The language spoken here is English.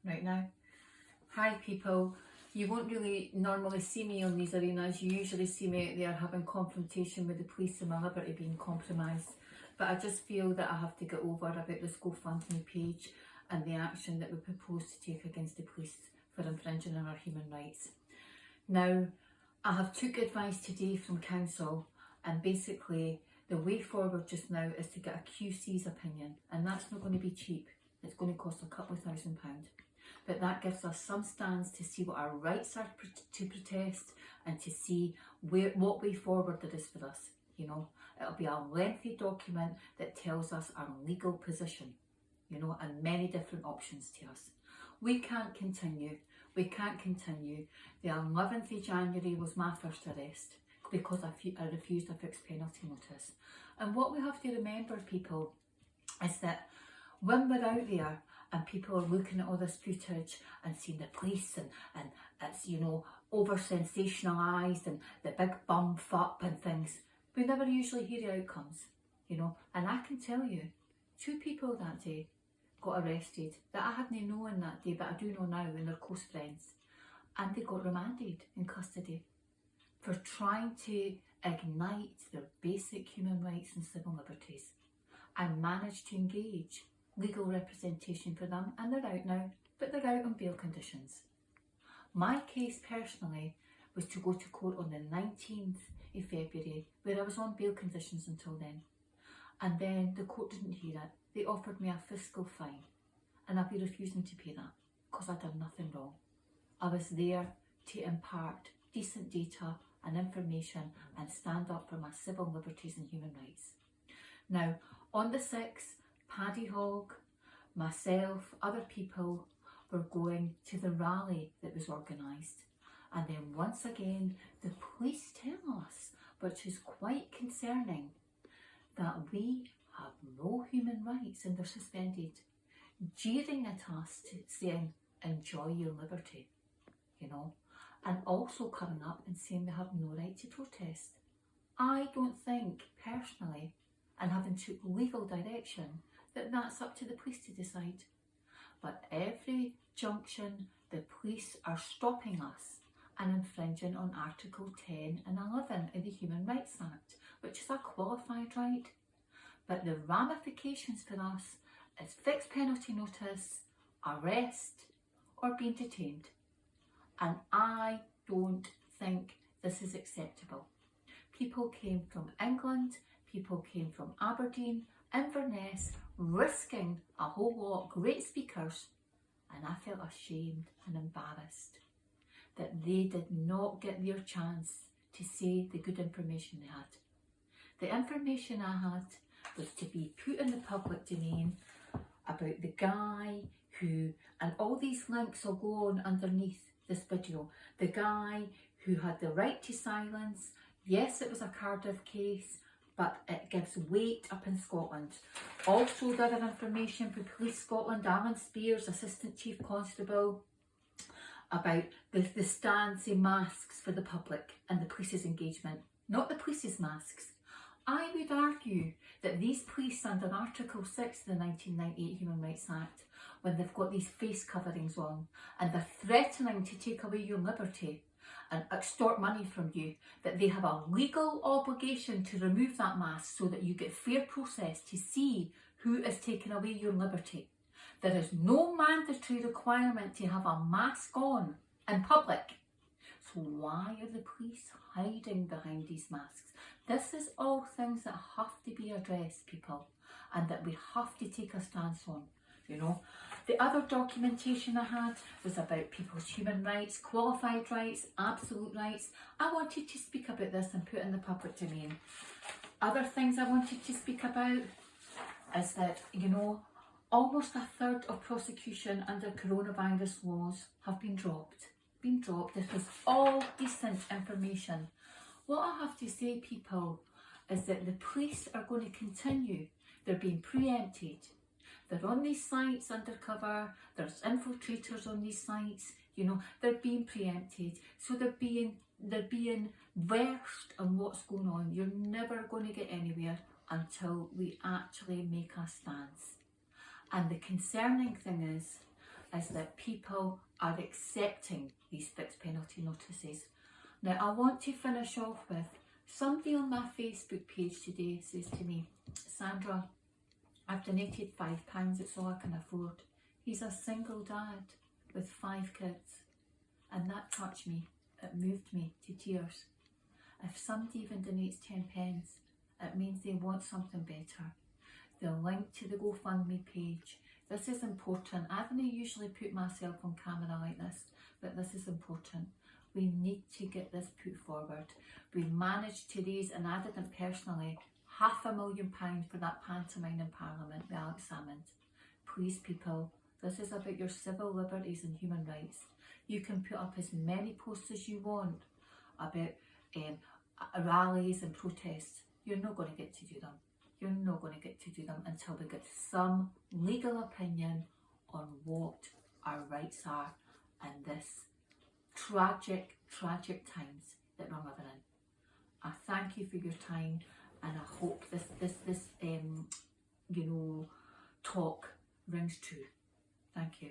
right now. Hi people, you won't really normally see me on these arenas. You usually see me out there having confrontation with the police and my liberty being compromised. But I just feel that I have to get over about this GoFundMe page and the action that we propose to take against the police for infringing on our human rights. Now, I have took advice today from counsel, and basically the way forward just now is to get a QC's opinion, and that's not going to be cheap. It's going to cost a couple of £1,000. But that gives us some stands to see what our rights are to protest and to see what way forward there is for us. You know, it'll be a lengthy document that tells us our legal position, you know, and many different options to us. We can't continue. The 11th of January was my first arrest because I refused a fixed penalty notice. And what we have to remember, people, is that when we're out there and people are looking at all this footage and seeing the police and it's, you know, over sensationalised and the big bump up and things, we never usually hear the outcomes, you know. And I can tell you, 2 people that day got arrested that I hadn't known that day, but I do know now, and they're close friends, and they got remanded in custody for trying to ignite their basic human rights and civil liberties. I managed to engage legal representation for them, and they're out now, but they're out on bail conditions. My case personally was to go to court on the 19th of February, where I was on bail conditions until then, and then the court didn't hear it. They offered me a fiscal fine, and I'll be refusing to pay that because I'd done nothing wrong. I was there to impart decent data and information and stand up for my civil liberties and human rights. Now, on the 6th, Paddy Hogg, myself, other people were going to the rally that was organised. And then once again, the police tell us, which is quite concerning, that we have no human rights and they're suspended, jeering at us, saying, enjoy your liberty, you know, and also coming up and saying they have no right to protest. I don't think, personally, and having took legal direction, that that's up to the police to decide. But every junction, the police are stopping us and infringing on Article 10 and 11 of the Human Rights Act, which is a qualified right. But the ramifications for us is fixed penalty notice, arrest, or being detained. And I don't think this is acceptable. People came from England, people came from Aberdeen, Inverness, risking a whole lot, great speakers, and I felt ashamed and embarrassed that they did not get their chance to say the good information they had. The information I had was to be put in the public domain about the guy who, and all these links will go on underneath this video, the guy who had the right to silence. Yes, it was a Cardiff case, but it gives weight up in Scotland. Also the other information for Police Scotland, Alan Spears, Assistant Chief Constable, about the stance in masks for the public and the police's engagement, not the police's masks. I would argue that these police under Article 6 of the 1998 Human Rights Act, when they've got these face coverings on and they're threatening to take away your liberty and extort money from you, that they have a legal obligation to remove that mask so that you get fair process to see who is taking away your liberty. There is no mandatory requirement to have a mask on in public. So why are the police hiding behind these masks? This is all things that have to be addressed, people, and that we have to take a stance on, you know. The other documentation I had was about people's human rights, qualified rights, absolute rights. I wanted to speak about this and put it in the public domain. Other things I wanted to speak about is that, you know, almost a third of prosecution under coronavirus laws have been dropped. This was all decent information. What I have to say, people, is that the police are going to continue. They're being preempted. They're on these sites undercover. There's infiltrators on these sites. You know, they're being preempted. So they're being versed on what's going on. You're never going to get anywhere until we actually make a stance. And the concerning thing is is that people are accepting these fixed penalty notices. Now, I want to finish off with somebody on my Facebook page today says to me, Sandra, I've donated £5, it's all I can afford. He's a single dad with 5 kids, and that touched me, it moved me to tears. If somebody even donates 10 pence, it means they want something better. The link to the GoFundMe page. This is important. I don't usually put myself on camera like this, but this is important. We need to get this put forward. We've managed to raise, and I didn't personally, £500,000 for that pantomime in Parliament with Alex Salmond. Please people, this is about your civil liberties and human rights. You can put up as many posts as you want about rallies and protests. You're not going to get to do them. You're not going to get to do them until we get some legal opinion on what our rights are in this tragic, tragic times that we're living in. I thank you for your time, and I hope this talk rings true. Thank you.